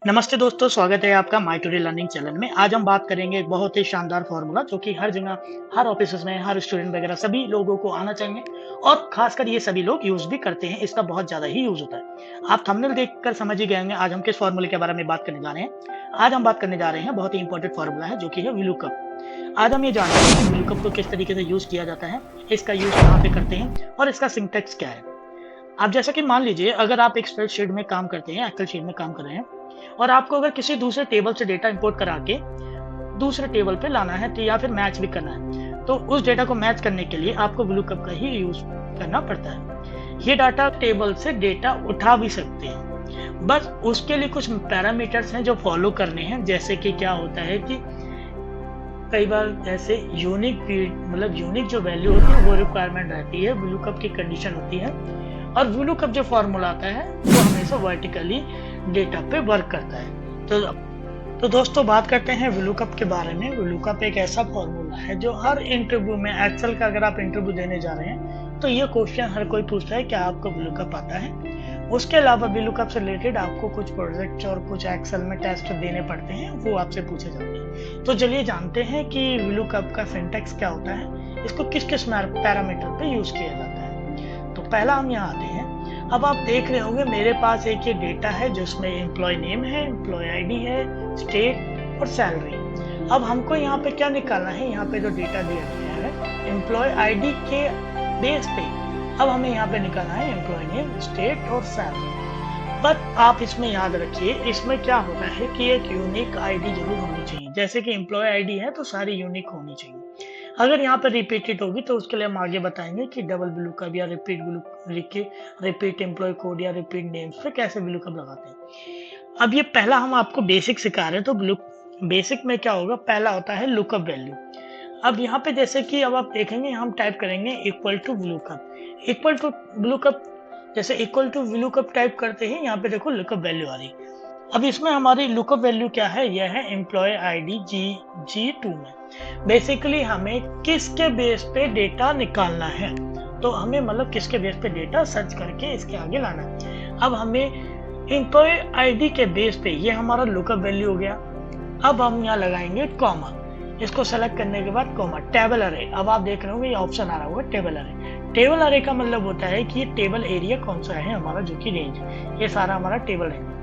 नमस्ते दोस्तों, स्वागत है आपका माय टुडे लर्निंग चैनल में। आज हम बात करेंगे एक बहुत ही शानदार फ़ॉर्मूला जो कि हर जगह, हर ऑफ़िसेज़ में, हर स्टूडेंट वगैरह सभी लोगों को आना चाहिए और ख़ासकर ये सभी लोग यूज़ भी करते हैं। इसका बहुत ज़्यादा ही यूज़ होता है। आप थंबनेल देखकर समझ ही गए होंगे आज हम किस फ़ॉर्मूले के बारे में बात करने जा रहे हैं। आज हम बात करने जा रहे हैं बहुत ही इम्पोर्टेंट फ़ॉर्मूला है जो कि है वीलुकअप। आज हम ये जानेंगे कि वीलुकअप को किस तरीके से यूज़ किया जाता है, इसका यूज़ कहाँ पे करते हैं और इसका सिंटैक्स क्या है। आप जैसा कि मान लीजिए अगर आप एक स्प्रेडशीट में काम करते हैं, एक्सेल शीट में काम कर रहे हैं और आपको अगर किसी दूसरे टेबल से डेटा इंपोर्ट करा के दूसरे टेबल पे लाना है तो या फिर मैच भी करना है, तो उस डेटा को मैच करने के लिए आपको VLOOKUP का ही यूज करना पड़ता है। ये डाटा टेबल से डेटा उठा भी सकते हैं, बस उसके लिए कुछ पैरामीटर्स हैं जो फॉलो करने हैं। जैसे कि क्या होता है कि कई बार ऐसे यूनिक यूनिक जो वैल्यू होती है वो रिक्वायरमेंट रहती है, VLOOKUP की कंडीशन होती है और VLOOKUP जो फॉर्मूला आता है वो हमेशा वर्टिकली डेटा पे वर्क करता है। तो दोस्तों बात करते हैं VLOOKUP के बारे में। VLOOKUP एक ऐसा फॉर्मूला है जो हर इंटरव्यू में, एक्सेल का अगर आप इंटरव्यू देने जा रहे हैं तो ये क्वेश्चन हर कोई पूछता है क्या आपको VLOOKUP आता है। उसके अलावा VLOOKUP से रिलेटेड आपको कुछ प्रोजेक्ट और कुछ एक्सेल में टेस्ट देने पड़ते हैं, वो आपसे पूछे जाते हैं। तो चलिए जानते हैं कि VLOOKUP का सिंटैक्स क्या होता है, इसको किस किस पैरामीटर पे यूज किया जाता है। तो पहला हम यहाँ आते हैं। अब आप देख रहे होंगे मेरे पास एक ये डेटा है जिसमें एम्प्लॉय नेम है, एम्प्लॉय आईडी है, स्टेट और सैलरी। अब हमको यहाँ पे क्या निकालना है, यहाँ पे जो डेटा दिया गया है एम्प्लॉय आईडी के बेस पे अब हमें यहाँ पे निकालना है एम्प्लॉय नेम, स्टेट और सैलरी। बट आप इसमें याद रखिए, इसमें क्या होता है कि एक यूनिक आईडी जरूर होनी चाहिए। जैसे कि एम्प्लॉय आईडी है तो सारी यूनिक होनी चाहिए। अगर यहाँ पर रिपीटेड होगी तो उसके लिए हम आगे बताएंगे कि डबल VLOOKUP या रिपीट एम्प्लॉय कोड या रिपीट नेम्स पे कैसे VLOOKUP लगाते हैं। अब ये पहला हम आपको बेसिक सिखा रहे हैं। तो बेसिक में क्या होगा, पहला होता है लुकअप वैल्यू। अब यहाँ पे जैसे कि अब आप देखेंगे हम टाइप करेंगे इक्वल टू VLOOKUP, जैसे इक्वल टू VLOOKUP टाइप करते हैं यहाँ पे देखो लुकअप वैल्यू आ रही। अब इसमें हमारी लुकअप वैल्यू क्या है, यह है एम्प्लॉय आईडी G2 में। बेसिकली हमें किसके बेस पे डेटा निकालना है, तो हमें मतलब किसके बेस पे डेटा सर्च करके इसके आगे लाना है। अब हमें एम्प्लॉय आईडी के बेस पे ये हमारा लुकअप वैल्यू हो गया। अब हम यहाँ लगाएंगे कॉमा, इसको सेलेक्ट करने के बाद कॉमा, टेबल अरे। अब आप देख रहे होंगे ये ऑप्शन आ रहा होगा टेबल अरे। टेबल अरे का मतलब होता है कि ये टेबल एरिया कौन सा है हमारा, जो कि रेंज, ये सारा हमारा टेबल है।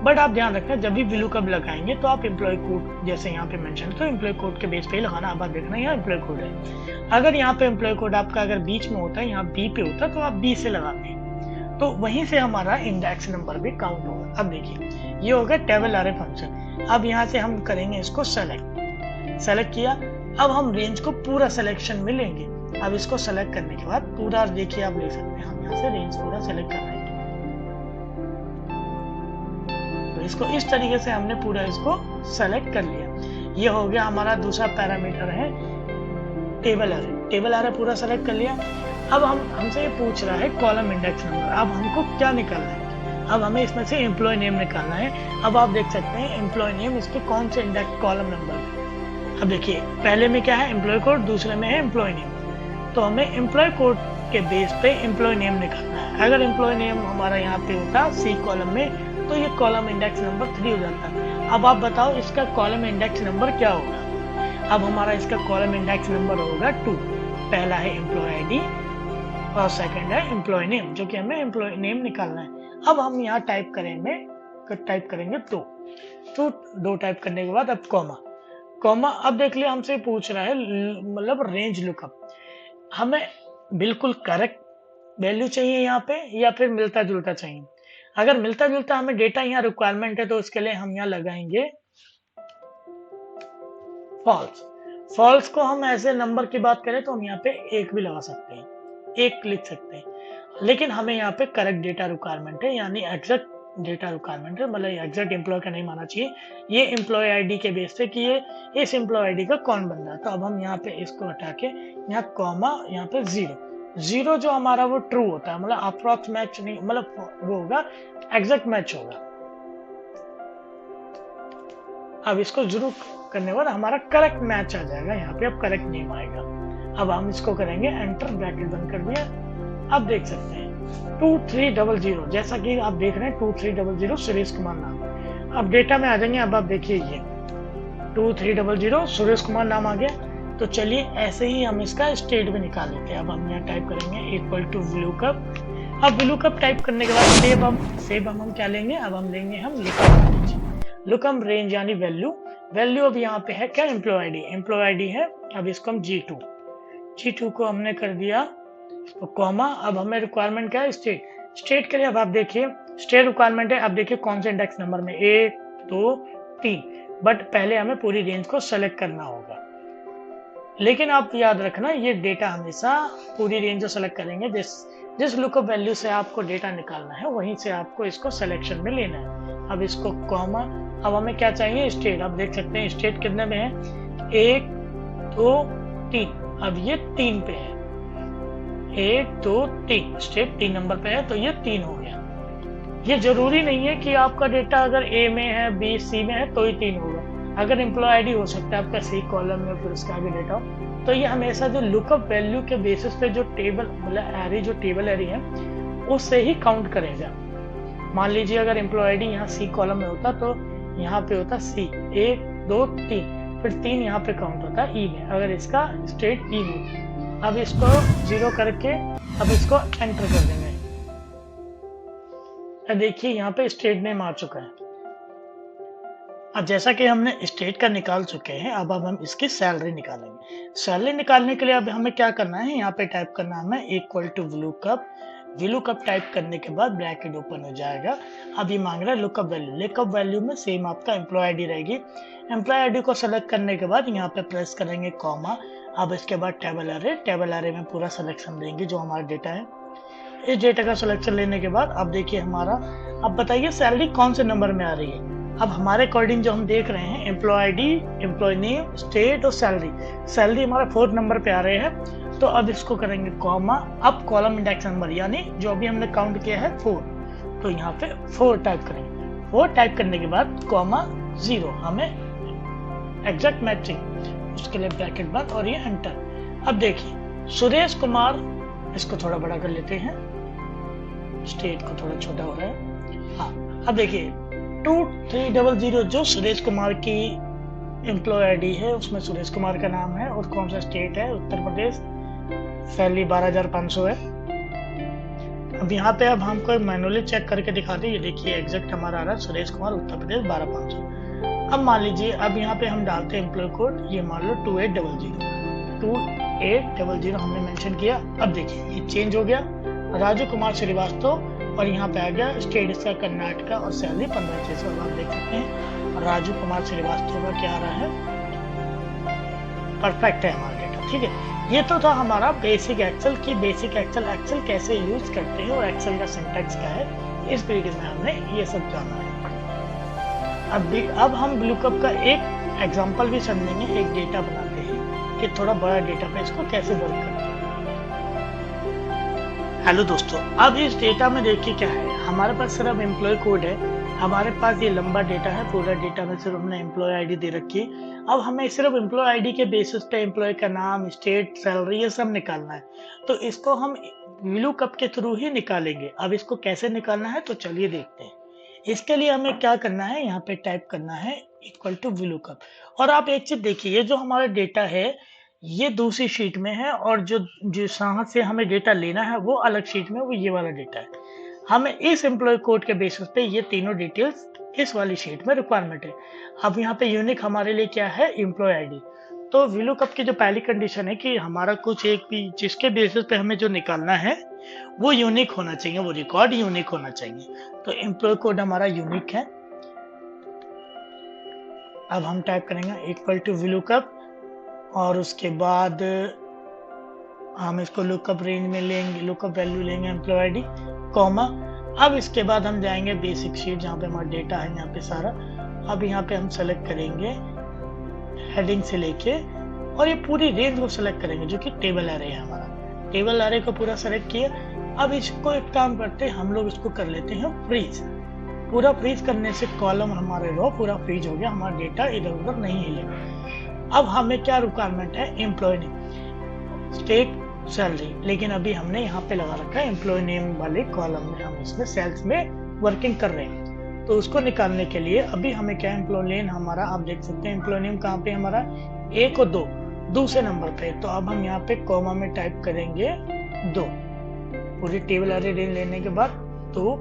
बट आप ध्यान रखना जब भी VLOOKUP लगाएंगे तो आप एम्प्लॉय कोड जैसे यहाँ पे मेंशन तो एम्प्लॉय कोड के बेस पे ही लगाना। अब आप देखना यहाँ एम्प्लॉय कोड है, अगर यहाँ पे एम्प्लॉय कोड आपका अगर बीच में होता है, यहाँ बी पे होता है तो आप बी से लगाते हैं, तो वहीं से हमारा इंडेक्स नंबर भी काउंट होगा। अब देखिए ये हो गया टेबल अरे फंक्शन। अब यहाँ से हम करेंगे इसको सेलेक्ट किया। अब हम रेंज को पूरा सिलेक्शन में लेंगे। अब इसको सेलेक्ट करने के बाद पूरा देखिए आप ले सकते हैं, हम यहाँ से रेंज पूरा सेलेक्ट कर रहे हैं। इसको इस तरीके से हमने पूरा इसको सेलेक्ट कर लिया। ये हो गया हमारा दूसरा पैरामीटर है टेबल अरे पूरा सेलेक्ट कर लिया। अब हमसे ये पूछ रहा है कॉलम इंडेक्स नंबर। अब हमको क्या निकालना है, अब हमें इसमें से एम्प्लॉय नेम निकालना है। अब आप देख सकते हैं एम्प्लॉय नेम इसके कौन से इंडेक्स कॉलम नंबर। अब देखिए पहले में क्या है एम्प्लॉय कोड, दूसरे में है एम्प्लॉय नेम। तो हमें एम्प्लॉय कोड के बेस पे एम्प्लॉय नेम निकालना है। अगर एम्प्लॉय नेम हमारा यहाँ पे होता सी कॉलम में तो ये कॉलम इंडेक्स नंबर 3 हो जाता है। अब आप बताओ इसका कॉलम इंडेक्स नंबर क्या होगा। अब हमारा इसका कॉलम इंडेक्स नंबर होगा 2। पहला है एम्प्लॉय आईडी और सेकंड है एम्प्लॉय नेम, जो कि हमें एम्प्लॉय नेम निकालना है। अब हम यहाँ टाइप करेंगे 2 टाइप करने के बाद अब कॉमा। अब देख लिया हमसे पूछ रहा है मतलब रेंज लुकअप, हमें बिल्कुल करेक्ट वैल्यू चाहिए यहाँ पे या फिर मिलता जुलता चाहिए। अगर मिलता जुलता हमें डेटा यहाँ रिक्वायरमेंट है तो उसके लिए हम यहाँ लगाएंगे फॉल्स को हम ऐसे नंबर की बात करें तो हम यहाँ पे 1 भी लगा सकते हैं, 1 लिख सकते हैं। लेकिन हमें यहाँ पे करेक्ट डेटा रिक्वायरमेंट है, यानी एग्जैक्ट डेटा रिक्वायरमेंट है, मतलब एग्जैक्ट एम्प्लॉय का नहीं माना चाहिए। ये एम्प्लॉय आईडी के बेस पे कि ये इस एम्प्लॉय आईडी का कौन बंदा है। तो अब हम यहाँ पे इसको हटा के यहाँ कॉमा, यहाँ पे 0 जो हमारा वो ट्रू होता है, मतलब अप्रॉक्स मैच नहीं, मतलब वो होगा एग्जैक्ट मैच होगा। अब इसको जरूर करने के बाद हमारा करेक्ट मैच आ जाएगा, यहाँ पे अब करेक्ट नेम आएगा। अब हम इसको करेंगे एंटर, ब्रैकेट बंद कर दिया। अब देख सकते हैं 2300, जैसा कि आप देख रहे हैं 2300 सुरेश कुमार नाम। अब डेटा में आ जाएंगे। अब आप देखिए ये 2300 सुरेश कुमार नाम आ गया। तो चलिए ऐसे ही हम इसका स्टेट भी निकाल लेते हैं। अब हम यहाँ टाइप करेंगे इक्वल टू VLOOKUP। अब VLOOKUP टाइप करने के बाद सेव हम क्या लेंगे, अब हम लेंगे हम लुकअप रेंज यानी वैल्यू अब यहाँ पे है क्या, एम्प्लॉय आईडी है। अब इसको हम G2 को हमने कर दिया तो कॉमा। अब हमें रिक्वायरमेंट क्या है, स्टेट के लिए। अब आप देखिए स्टेट रिक्वायरमेंट है। अब देखिए कौन से इंडेक्स नंबर में, 1 2 3, बट पहले हमें पूरी रेंज को सेलेक्ट करना होगा। लेकिन आप याद रखना ये डेटा हमेशा पूरी रेंज को सेलेक्ट करेंगे। जिस लुकअप वैल्यू से आपको डेटा निकालना है वहीं से आपको इसको सिलेक्शन में लेना है। अब इसको कॉमा। अब हमें क्या चाहिए, स्टेट। आप देख सकते हैं स्टेट कितने में है, 1 2 3। अब ये 3 पे है, 1 2 3, स्टेट 3 नंबर पे है तो ये 3 हो गया। ये जरूरी नहीं है कि आपका डेटा अगर ए में है, बी सी में है तो ही 3 होगा। अगर एम्प्लॉय आईडी हो सकता है आपका सी कॉलम में, फिर उसका आगे डेटा हो। तो ये हमेशा जो लुकअप वैल्यू के बेसिस पे जो टेबल मतलब एरे, जो टेबल एरे है उससे ही काउंट करेगा। मान लीजिए अगर एम्प्लॉय आईडी यहाँ सी कॉलम में होता तो यहाँ पे होता सी, 1 2 3, फिर 3 यहाँ पे काउंट होता ई में, अगर इसका स्टेट ई में। अब इसको 0 करके अब इसको एंटर कर देंगे। देखिए यहाँ पे स्टेट नेम आ चुका है। अब जैसा कि हमने स्टेट का निकाल चुके हैं, अब हम इसकी सैलरी निकालेंगे। सैलरी निकालने के लिए अब हमें क्या करना है, यहाँ पे टाइप करना है हमें इक्वल टू VLOOKUP टाइप करने के बाद ब्रैकेट ओपन हो जाएगा। अब ये मांग रहा है लुकअप वैल्यू में सेम आपका एम्प्लॉय आईडी रहेगी। एम्प्लॉय आईडी को सेलेक्ट करने के बाद यहाँ पे प्रेस करेंगे कॉमा। अब इसके बाद टेबल एरे में पूरा सिलेक्शन देंगे जो हमारा डेटा है। इस डेटा का सिलेक्शन लेने के बाद अब देखिए हमारा, अब बताइए सैलरी कौन से नंबर में आ रही है। अब हमारे अकॉर्डिंग जो हम देख रहे हैं, employee ID, employee name, state और सैलरी हमारा 4th नंबर पे आ रहे हैं। तो अब इसको करेंगे कॉमा। अब कॉलम इंडेक्स नंबर यानी जो अभी हमने काउंट किया है 4, तो यहाँ पे 4 टाइप करेंगे। 4 टाइप करने के बाद कॉमा 0, हमें एग्जैक्ट मैचिंग, उसके लिए ब्रैकेट बंद और ये एंटर। अब देखिए सुरेश कुमार, इसको थोड़ा बड़ा कर लेते हैं, स्टेट को थोड़ा छोटा हो रहा है। हाँ, अब देखिए 2300 जो सुरेश कुमार की एम्प्लॉय आईडी है उसमें सुरेश कुमार का नाम है और कौन सा स्टेट है, उत्तर प्रदेश। सैलरी 12500 है। अब यहाँ पे अब हमको मैनुअली चेक करके दिखाते हैं। ये देखिए एग्जैक्ट हमारा आ रहा है सुरेश कुमार, उत्तर प्रदेश 12500। अब मान लीजिए अब यहाँ पे हम डालते हैं एम्प्लॉय कोड, ये मान लो 2800 हमने मेंशन किया। अब देखिए ये चेंज हो गया, राजू कुमार श्रीवास्तव, और यहाँ पे आ गया स्टेट इसका कर्नाटका और सैलरी 15600। आप देख सकते हैं राजू कुमार श्रीवास्तव का क्या आ रहा है, परफेक्ट है हमारा डेटा। ठीक है, ये तो था हमारा बेसिक एक्सेल की एक्सेल कैसे यूज करते हैं और एक्सेल का सिंटैक्स क्या है, इस वीडियो में हमने ये सब जाना है। अब हम VLOOKUP का एक एग्जांपल भी समझेंगे, एक डेटा बनाते हैं कि थोड़ा बड़ा डेटा पे इसको कैसे वर्क करते हैं। हेलो दोस्तों, अब इस डेटा में देखिए क्या है, हमारे पास सिर्फ एम्प्लॉय कोड है, हमारे पास ये लंबा डेटा है, पूरा डेटा में सिर्फ हमने एम्प्लॉय आईडी दे रखी है। अब हमें सिर्फ एम्प्लॉय आईडी के बेसिस पे एम्प्लॉय का नाम, स्टेट, सैलरी ये सब निकालना है, तो इसको हम VLOOKUP के थ्रू ही निकालेंगे। अब इसको कैसे निकालना है तो चलिए देखते हैं। इसके लिए हमें क्या करना है, यहाँ पे टाइप करना है इक्वल टू VLOOKUP। और आप एक चीज देखिए, ये जो हमारा डेटा है ये दूसरी शीट में है और जो जहाँ से हमें डेटा लेना है वो अलग शीट में, वो ये वाला डेटा है। हमें इस एम्प्लॉय कोड के बेसिस पे ये तीनों डिटेल्स इस वाली शीट में रिक्वायरमेंट है। अब यहाँ पे यूनिक हमारे लिए क्या है, एम्प्लॉय आईडी। तो VLOOKUP की जो पहली कंडीशन है कि हमारा कुछ एक भी जिसके बेसिस पे हमें जो निकालना है वो यूनिक होना चाहिए, वो रिकॉर्ड यूनिक होना चाहिए। तो एम्प्लॉय कोड हमारा यूनिक है। अब हम टाइप करेंगे इक्वल टू VLOOKUP और उसके बाद हम इसको लुकअप रेंज में लेंगे, लुकअप वैल्यू लेंगे एम्प्लॉय आईडी कॉमा। अब इसके बाद हम जाएंगे बेसिक शीट जहाँ पे हमारा डेटा है यहाँ पे सारा। अब यहाँ पे हम सेलेक्ट करेंगे हेडिंग से लेके और ये पूरी रेंज को सेलेक्ट करेंगे जो कि टेबल एरे है हमारा। टेबल एरे को पूरा सेलेक्ट किया। अब इसको एक काम करते हैं, हम लोग इसको कर लेते हैं फ्रीज। पूरा फ्रीज करने से कॉलम हमारे रो पूरा फ्रीज हो गया, हमारा डेटा इधर उधर नहीं हिलेगा। अब हमें क्या रिक्वायरमेंट है, एम्प्लॉय नेम, स्टेट, सैलरी, लेकिन अभी हमने यहाँ पे लगा रखा है एम्प्लॉय नेम वाले कॉलम में, हम इसमें सेल्स में वर्किंग कर रहे हैं। तो उसको निकालने के लिए अभी हमें क्या एम्प्लॉय नेम हमारा, आप देख सकते हैं एम्प्लॉय नेम कहाँ पे हमारा 1 और 2 दूसरे नंबर पे। तो अब हम यहाँ पे कॉमा में टाइप करेंगे 2, पूरी टेबल अरे लेने के बाद 2,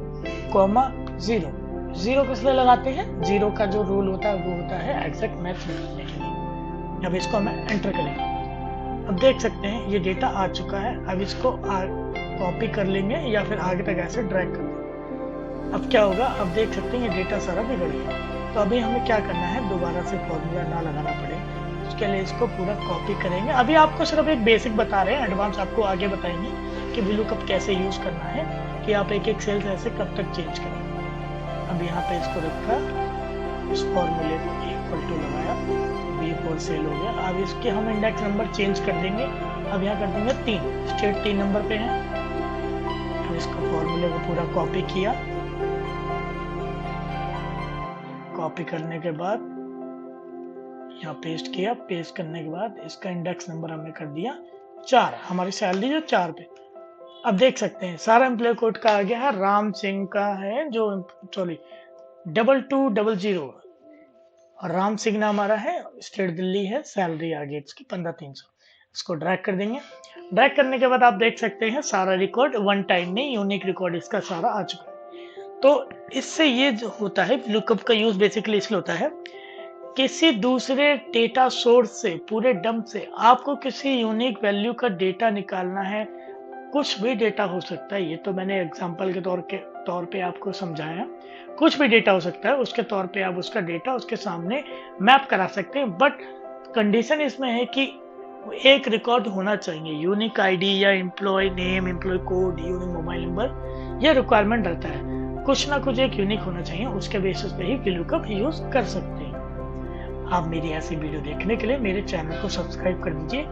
0। 0 किस लिए लगाते हैं? 0 का जो रूल होता है वो होता है एग्जैक्ट मैच निकालने के लिए। अब इसको हमें एंटर करेंगे। अब देख सकते हैं ये डेटा आ चुका है। अब इसको कॉपी कर लेंगे या फिर आगे तक ऐसे ड्रैग कर देंगे। अब क्या होगा, अब देख सकते हैं ये डेटा सारा बिगड़ गया। तो अभी हमें क्या करना है, दोबारा से फॉर्मूला ना लगाना पड़े, उसके लिए इसको पूरा कॉपी करेंगे। अभी आपको सिर्फ एक बेसिक बता रहे हैं, एडवांस आपको आगे बताएंगे कि VLOOKUP कैसे यूज करना है, कि आप एक सेल्स ऐसे कब तक चेंज करेंगे। अब यहाँ पे इसको रखा, इस फॉर्मूले को इक्वल टू लगाया, B4 सेल हो गया। अब इसके हम इंडेक्स नंबर चेंज कर देंगे। अब यहाँ कर देंगे 3, स्टेट 3 नंबर पे है। अब इसको फॉर्मूले को पूरा कॉपी किया, कॉपी करने के बाद यहाँ पेस्ट किया, पेस्ट करने के बाद इसका इंडेक्स नंबर हमने कर दिया 4, हमारी सैलरी जो 4 पे। अब देख सकते हैं सारा एम्प्लॉय कोड का आ गया है, राम सिंह का है जो 2200 और राम सिंह ना हमारा है, स्टेट दिल्ली है, सैलरी आ गई इसकी 15,300। इसको ड्रैग कर देंगे। ड्रैग करने के बाद आप देख सकते हैं सारा रिकॉर्ड वन टाइम में यूनिक रिकॉर्ड इसका सारा आ चुका है। तो इससे ये जो होता है VLOOKUP का यूज बेसिकली इसलिए होता है, किसी दूसरे डेटा सोर्स से पूरे डंप से आपको किसी यूनिक वैल्यू का डेटा निकालना है। कुछ भी डेटा हो सकता है, ये तो मैंने एग्जांपल के तौर पे आपको समझाया। कुछ भी डेटा हो सकता है, उसके तौर पे आप उसका डेटा उसके सामने मैप करा सकते हैं। बट कंडीशन इसमें है कि एक रिकॉर्ड होना चाहिए, यूनिक आईडी या employee name, employee code, unique mobile number, ये रिक्वायरमेंट रहता है। कुछ ना कुछ एक यूनिक होना चाहिए, उसके बेसिस पे ही VLOOKUP यूज कर सकते हैं। आप मेरी ऐसी वीडियो देखने के लिए मेरे चैनल को सब्सक्राइब कर दीजिए।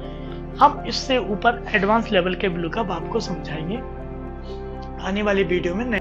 हम इससे ऊपर एडवांस लेवल के VLOOKUP आपको समझाएंगे आने वाली वीडियो में।